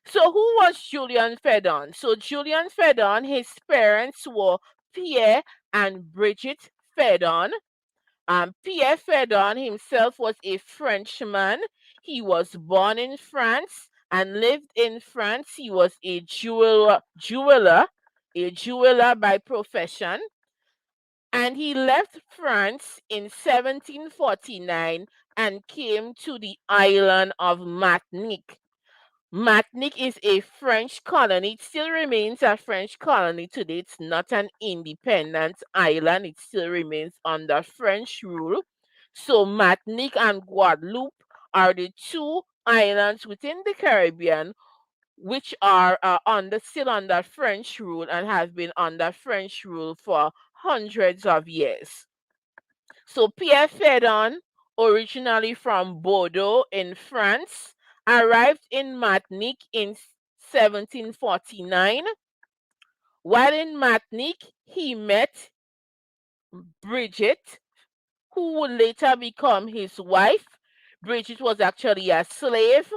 So who was Julien Fedon? So Julien Fedon, his parents were Pierre and Bridget Fedon. Pierre Fedon himself was a Frenchman. He was born in France and lived in France. He was a jeweler by profession, and he left France in 1749 and came to the island of Martinique. Martinique is a French colony. It still remains a French colony today. It's not an independent island. It still remains under French rule. So Martinique and Guadeloupe are the two islands within the Caribbean which are still under French rule and have been under French rule for hundreds of years. So Pierre Fedon, originally from Bordeaux in France, arrived in Martinique in 1749. While in Martinique, he met Bridget, who would later become his wife. Bridget was actually a slave.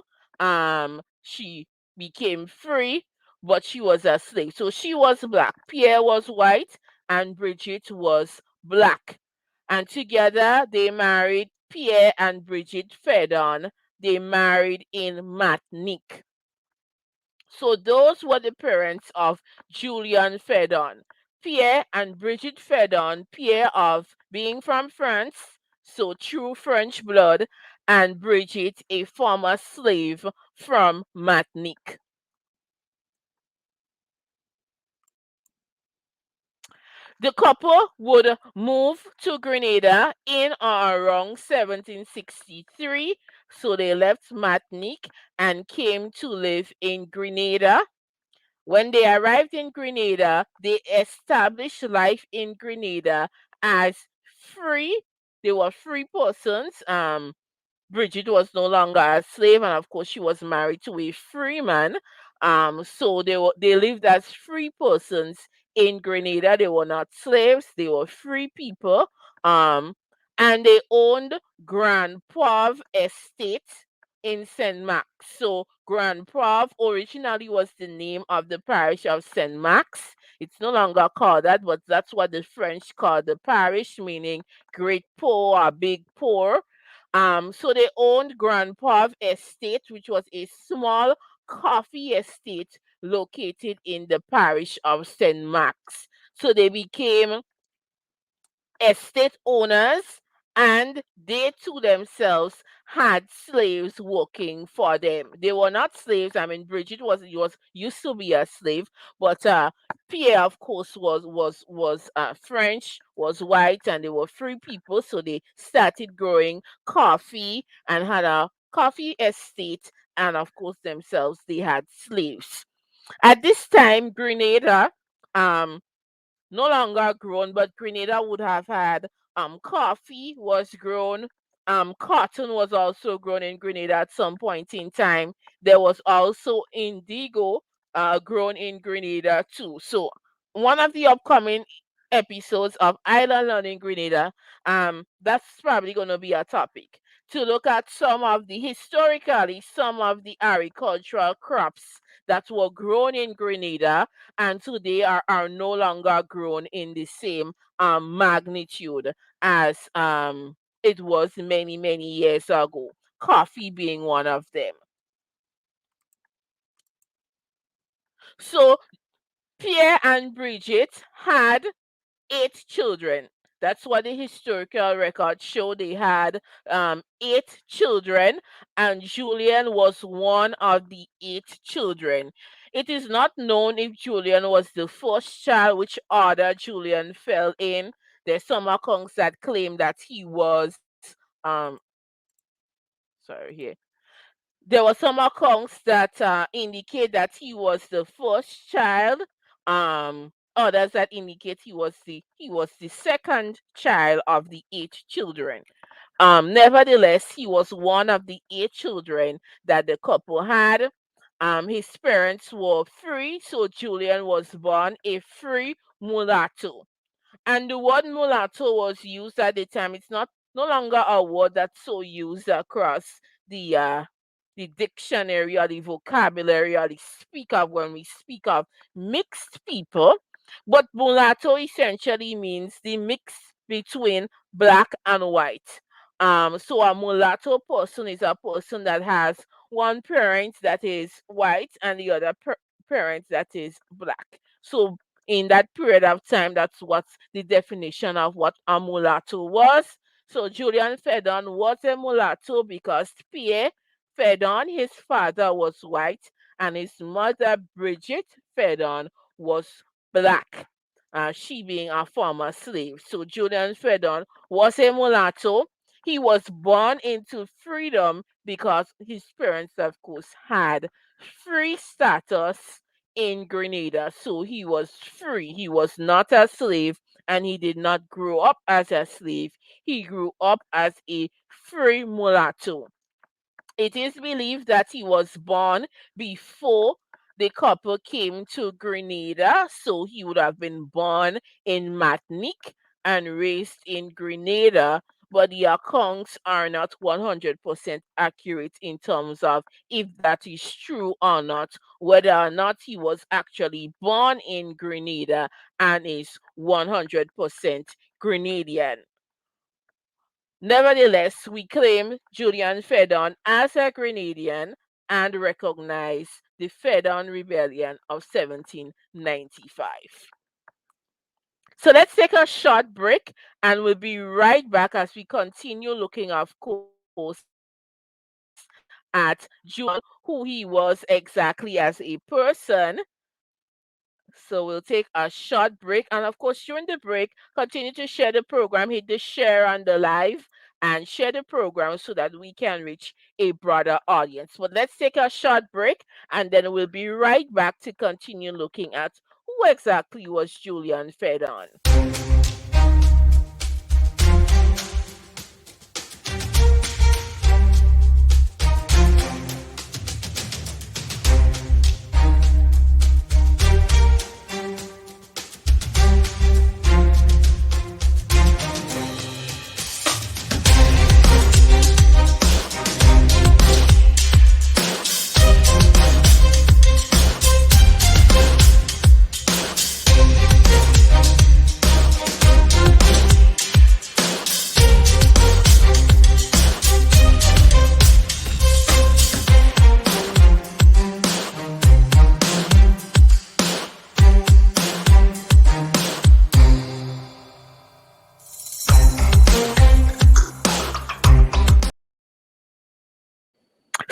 She became free, but she was a slave. So she was black. Pierre was white, and Bridget was black. And together they married. Pierre and Bridget Fedon. They married in Martinique. So those were the parents of Julien Fedon. Pierre and Bridget Fedon, Pierre of being from France, so true French blood, and Bridget, a former slave from Martinique. The couple would move to Grenada in or around 1763. So they left Martinique and came to live in Grenada. When they arrived in Grenada, they established life in Grenada as free. They were free persons. Bridget was no longer a slave, and of course, she was married to a free man. So they lived as free persons in Grenada. They were not slaves; they were free people. Um, and they owned Grand Poivre Estate in Saint Max. So Grand Poivre originally was the name of the parish of Saint Max. It's no longer called that, but that's what the French called the parish, meaning great poor or big poor. So they owned Grand Poivre Estate, which was a small coffee estate located in the parish of St. Max. So they became estate owners, and they too themselves had slaves working for them. They were not slaves. I mean, Bridget was used to be a slave, but Pierre, of course, was French, was white, and they were free people. So they started growing coffee and had a coffee estate, and of course, themselves they had slaves. At this time, Grenada um no longer grown, but Grenada would have had coffee was grown. Cotton was also grown in Grenada at some point in time. There was also indigo grown in Grenada too. So one of the upcoming episodes of Island Learning Grenada, that's probably going to be a topic to look at some of the agricultural crops that were grown in Grenada and today are no longer grown in the same magnitude as it was many, many years ago. Coffee being one of them. So Pierre and Bridget had 8 children. That's what the historical records show. They had 8 children, and Julian was one of the 8 children. It is not known if Julian was the first child, which order Julian fell in. There's some accounts that claim that he was, sorry, here. There were some accounts that indicate that he was the first child. Others that indicate he was the second child of the 8 children. Nevertheless, he was one of the 8 children that the couple had. His parents were free, so Julian was born a free mulatto. And the word mulatto was used at the time. It's not no longer a word that's so used across the the dictionary or the vocabulary or the speak of when we speak of mixed people. But mulatto essentially means the mix between black and white. So a mulatto person is a person that has one parent that is white and the other parent that is black. So in that period of time, that's what the definition of what a mulatto was. So Julian Fedon was a mulatto because Pierre Fedon, his father was white and his mother, Bridget Fedon, was black, she being a former slave. So Julian Fedon was a mulatto. He was born into freedom because his parents, of course, had free status in Grenada. So he was free. He was not a slave and he did not grow up as a slave. He grew up as a free mulatto. It is believed that he was born before the couple came to Grenada, so he would have been born in Martinique and raised in Grenada. But the accounts are not 100% accurate in terms of if that is true or not, whether or not he was actually born in Grenada and is 100% Grenadian. Nevertheless, we claim Julian Fedon as a Grenadian and recognize the Fedon Rebellion of 1795. So let's take a short break and we'll be right back as we continue looking, of course, at Julian Fedon, who he was exactly as a person. So we'll take a short break. And of course, during the break, continue to share the program, hit the share on the live and share the program so that we can reach a broader audience. But let's take a short break and then we'll be right back to continue looking at who exactly was Julian Fedon.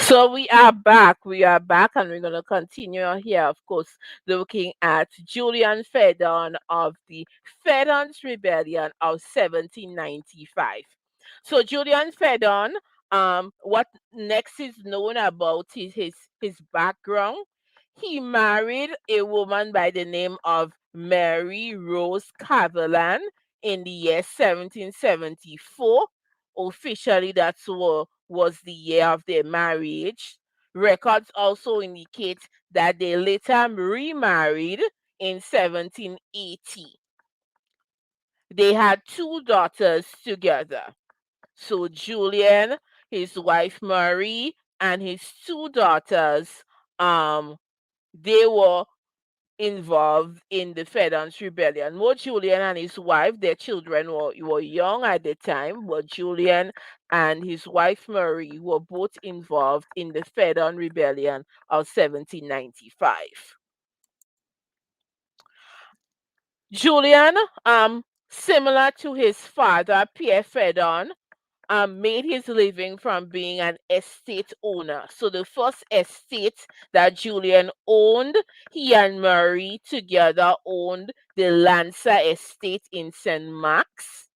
So we are back. We are back, and we're going to continue here, of course, looking at Julian Fedon of the Fedon's Rebellion of 1795. So Julian Fedon, what next is known about is his background. He married a woman by the name of Mary Rose Caverland in the year 1774. Officially, was the year of their marriage. Records also indicate that they later remarried in 1780. They had two daughters together. So Julian, his wife Marie, and his two daughters, um, they were involved in the Fedon's rebellion. More Julian and his wife, their children were young at the time, but Julian and his wife Marie were both involved in the Fedon rebellion of 1795. Julian, similar to his father, Pierre Fedon, made his living from being an estate owner. So the first estate that Julian owned, he and Marie together owned the Lancer estate in St. Mark's.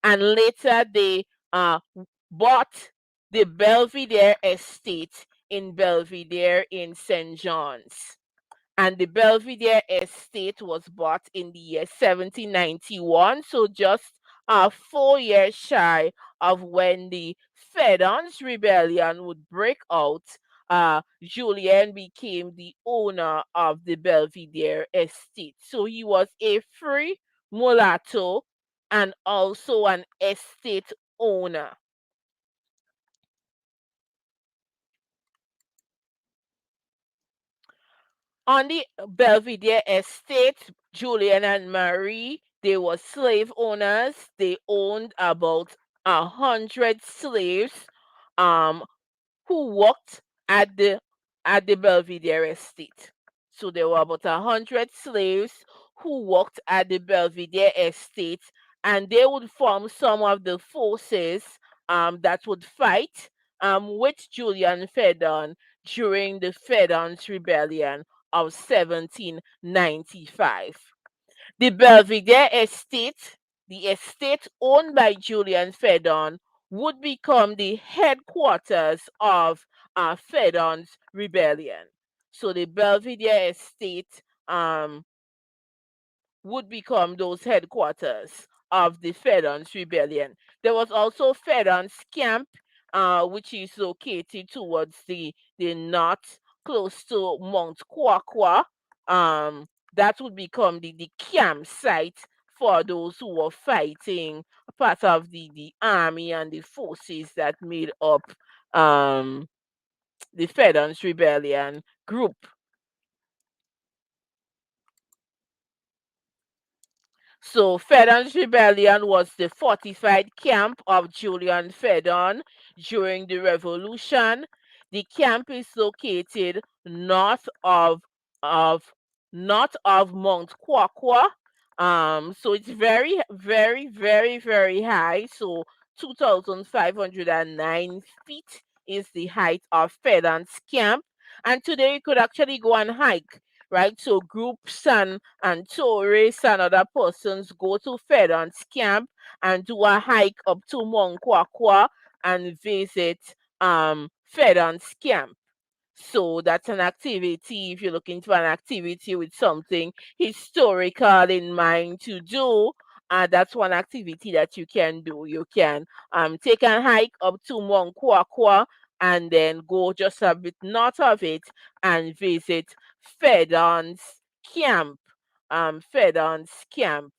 And later they bought the Belvidere estate in Belvidere in St. John's, and the Belvidere estate was bought in the year 1791, so just 4 years shy of when the Fedon's rebellion would break out. Julien became the owner of the Belvidere estate. So he was a free mulatto and also an estate owner. On the Belvidere estate, Julian and Marie, they were slave owners. They owned about 100 slaves um, who worked at the Belvidere estate. So there were about 100 slaves who worked at the Belvidere estate, and they would form some of the forces that would fight with Julian Fedon during the Fedon's Rebellion of 1795. The Belvidere estate, the estate owned by Julian Fedon, would become the headquarters of Fedon's rebellion. So the Belvidere estate would become those headquarters of the Fedon's rebellion. There was also Fedon's camp, which is located towards the north, close to Mount Kwakwa. That would become the campsite for those who were fighting, part of the army and the forces that made up um, the Fedon's rebellion group. So Fedon's rebellion was the fortified camp of Julian Fedon during the revolution. The camp is located of north of Mount Kwakwa. So it's very, very, very, very high. So 2,509 feet is the height of Fedon's camp. And today you could actually go and hike, right? So groups and tourists and other persons go to Fedon's camp and do a hike up to Monkwakwa and visit Fedon's camp. So that's an activity if you're looking for an activity with something historical in mind to do. That's one activity that you can do. You can take a hike up to Mount Kwakwa and then go just a bit north of it and visit Fedon's camp. Fedon's camp.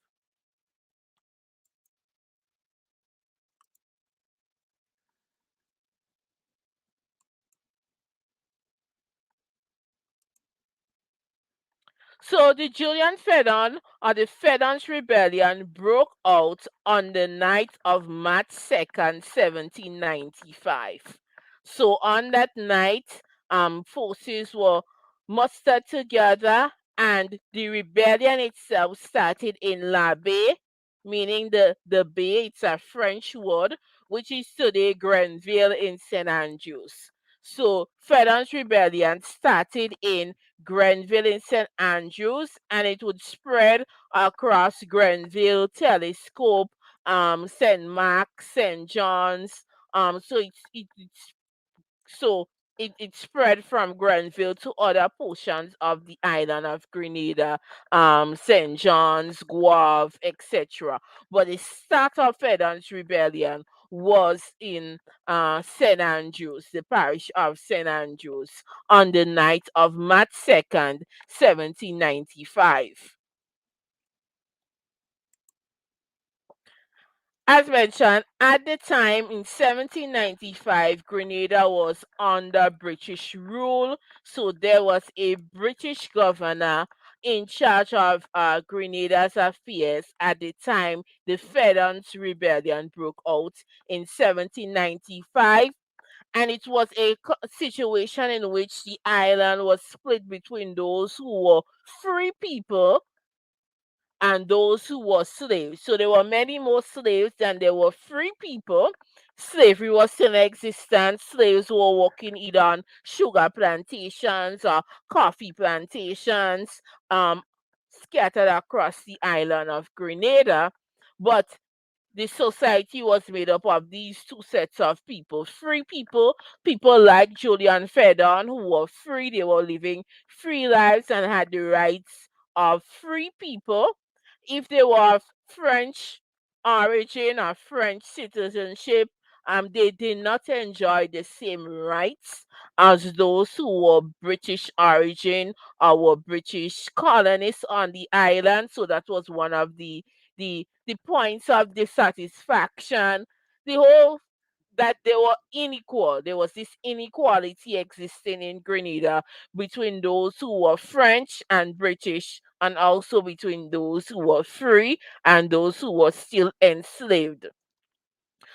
So the Julian Fedon or the Fedon's rebellion broke out on the night of March 2nd, 1795. So on that night, forces were mustered together and the rebellion itself started in La Baie, meaning the Bay, it's a French word, which is today Grenville in St. Andrews. So Fedon's rebellion started in Grenville in St. Andrews, and it would spread across Grenville, Telescope, St. Mark, St. John's. So so it spread from Grenville to other portions of the island of Grenada, St. John's, Guave, etc. But the start of Fedon's rebellion was in St. Andrews, the parish of St. Andrews, on the night of March 2nd, 1795. As mentioned, at the time in 1795, Grenada was under British rule. So there was a British governor in charge of Grenada's affairs at the time the Fedon's Rebellion broke out in 1795. And it was a situation in which the island was split between those who were free people and those who were slaves. So there were many more slaves than there were free people. Slavery was still in existence. Slaves were working either on sugar plantations or coffee plantations scattered across the island of Grenada. But the society was made up of these two sets of people: free people, people like Julian Fedon, who were free, they were living free lives and had the rights of free people. If they were of French origin or French citizenship, they did not enjoy the same rights as those who were British origin or were British colonists on the island. So that was one of the points of dissatisfaction. The whole that they were unequal. There was this inequality existing in Grenada between those who were French and British, and also between those who were free and those who were still enslaved.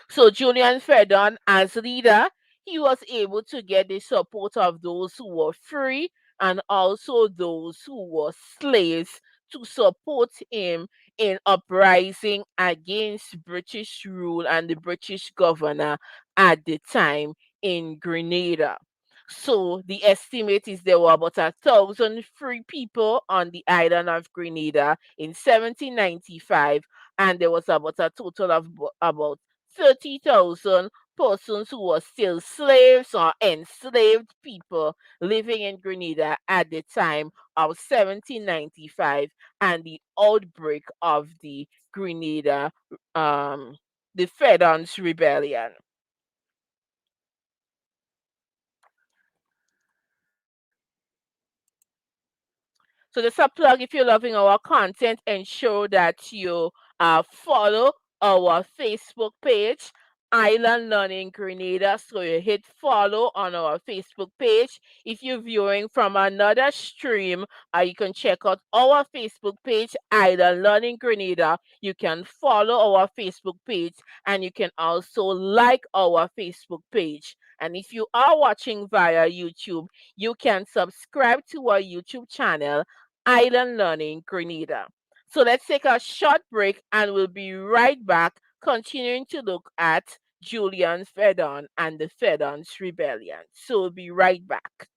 So Julien Fedon, as leader, he was able to get the support of those who were free and also those who were slaves to support him in uprising against British rule and the British governor at the time in Grenada. So the estimate is there were about 1,000 free people on the island of Grenada in 1795, and there was about a total of about 30,000 persons who were still slaves or enslaved people living in Grenada at the time of 1795 and the outbreak of the Grenada, um, the Fedon's Rebellion. So just a plug, if you're loving our content, ensure that you follow our Facebook page, Island Learning Grenada. So you hit follow on our Facebook page. If you're viewing from another stream, you can check out our Facebook page, Island Learning Grenada. You can follow our Facebook page and you can also like our Facebook page. And if you are watching via YouTube, you can subscribe to our YouTube channel, Island Learning Grenada. So let's take a short break and we'll be right back, continuing to look at Julian Fedon and the Fedon's Rebellion. So we'll be right back.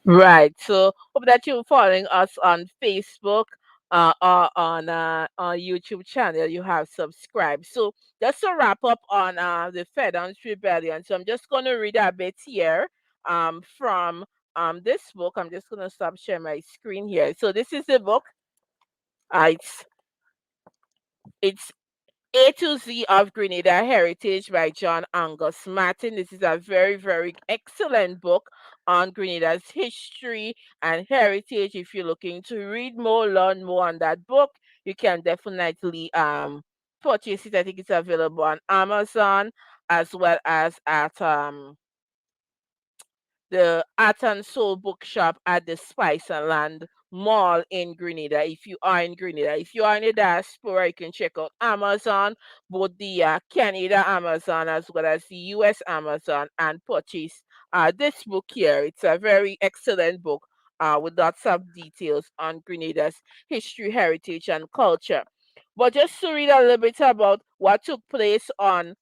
Right. So hope that you're following us on Facebook or on YouTube channel. You have subscribed. So just to wrap up on the Fedon's Rebellion. So I'm just going to read a bit here from this book. I'm just going to stop sharing my screen here. So this is the book. It's it's A to Z of Grenada Heritage by John Angus Martin. This is a very, very excellent book on Grenada's history and heritage. If you're looking to read more, learn more on that book, you can definitely purchase it. I think it's available on Amazon as well as at the Art and Soul Bookshop at the Spice and Land Mall in Grenada. If you are in Grenada, if you are in the diaspora, you can check out Amazon, both the Canada Amazon as well as the US Amazon, and purchase this book here. It's a very excellent book with lots of details on Grenada's history, heritage, and culture. But just to read a little bit about what took place on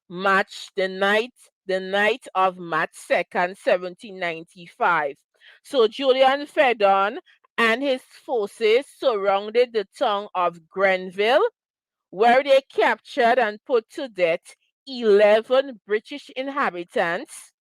March the night of March 2nd, 1795. So Julian Fedon and his forces surrounded the town of Grenville, where they captured and put to death 11 British inhabitants.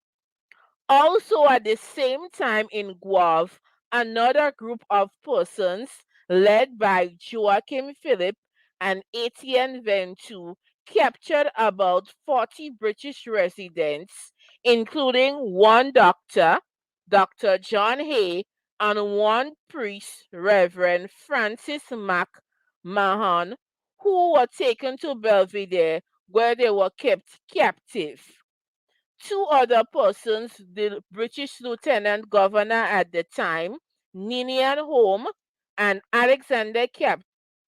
Also, at the same time in Guelph, another group of persons led by Joachim Philip and Etienne Ventoux captured about 40 British residents, including one doctor, Dr. John Hay, and one priest, Reverend Francis McMahon, who were taken to Belvidere, where they were kept captive. Two other persons, the British Lieutenant Governor at the time, Ninian Home, and Alexander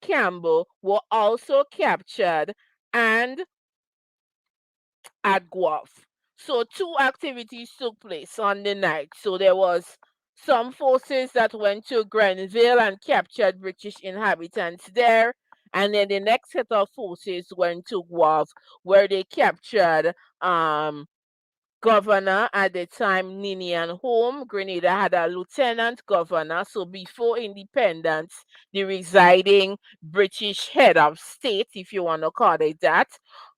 Campbell, were also captured and at Guelph. So two activities took place on the night. So there was Some forces that went to Grenville and captured British inhabitants there. And then the next set of forces went to Guelph, where they captured governor at the time, Ninian Home. Grenada had a lieutenant governor. So before independence, the residing British head of state, if you want to call it that,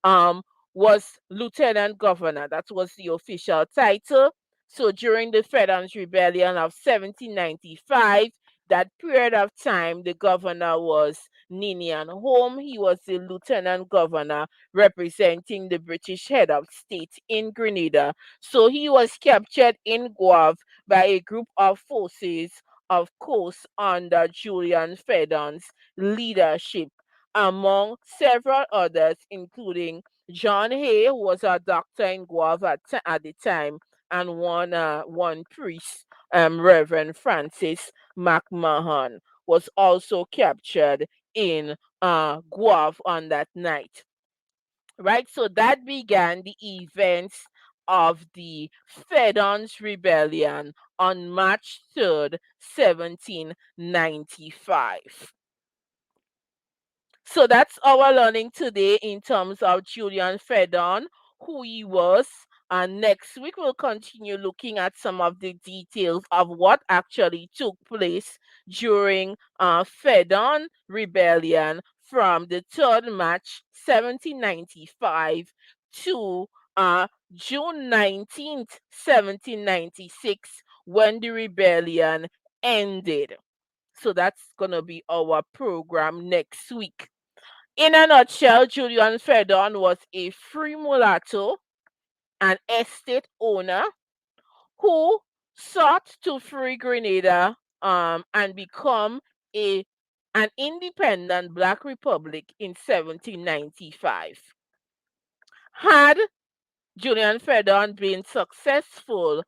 um, was lieutenant governor. That was the official title. So during the Fedon's Rebellion of 1795, that period of time, the governor was Ninian Home. He was the lieutenant governor representing the British head of state in Grenada. So he was captured in Guelph by a group of forces, of course, under Julien Fedon's leadership, among several others, including John Hay, who was a doctor in Guelph at the time, and one priest, Reverend Francis McMahon, was also captured in Guelph on that night. Right, so that began the events of the Fedon's Rebellion on March 3rd, 1795. So that's our learning today in terms of Julian Fedon, who he was. And next week we'll continue looking at some of the details of what actually took place during Fedon Rebellion from the 3rd March 1795 to June 19th, 1796, when the rebellion ended. So that's going to be our program next week. In a nutshell, Julian Fedon was a free mulatto, an estate owner who sought to free Grenada and become a an independent Black republic in 1795. Had Julian Fedon been successful,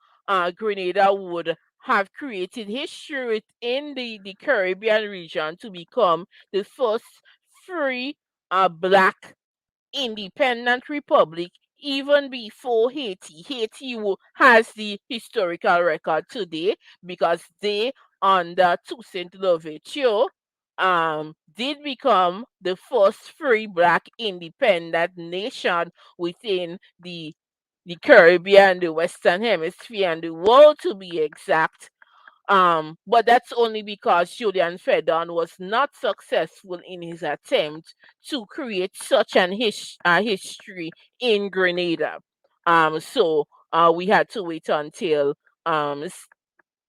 Grenada would have created history in the Caribbean region to become the first free Black independent republic even before Haiti. Has the historical record today because they, under Toussaint Louverture, did become the first free Black independent nation within the Caribbean, the Western Hemisphere, and the world to be exact. But that's only because Julian Fedon was not successful in his attempt to create such history in Grenada. So we had to wait until um,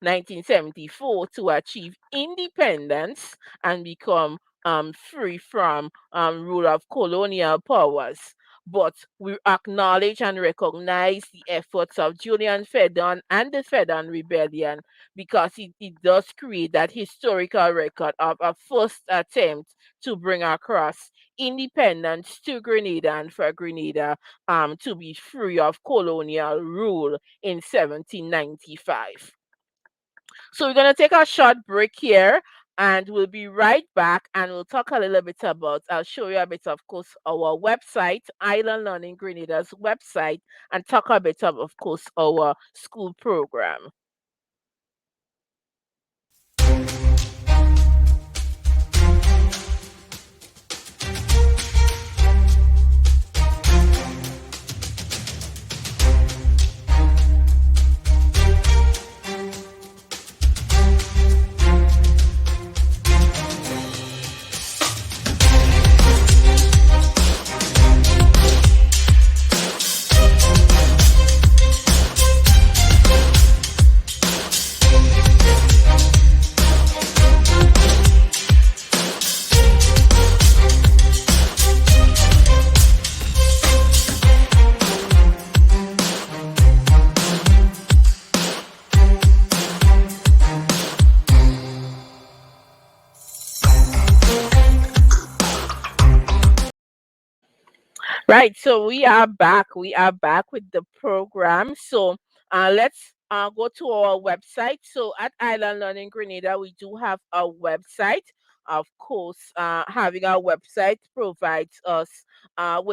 1974 to achieve independence and become free from rule of colonial powers. But we acknowledge and recognize the efforts of Julian Fedon and the Fedon Rebellion because it does create that historical record of a first attempt to bring across independence to Grenada and for Grenada to be free of colonial rule in 1795. So we're going to take a short break here and we'll be right back and we'll talk a little bit about, I'll show you a bit, of course, our website, Island Learning Grenada's website, and talk a bit of course, our school program. Right, so we are back. We are back with the program. So let's go to our website. So at Island Learning Grenada, we do have a website. Of course, having our website provides us with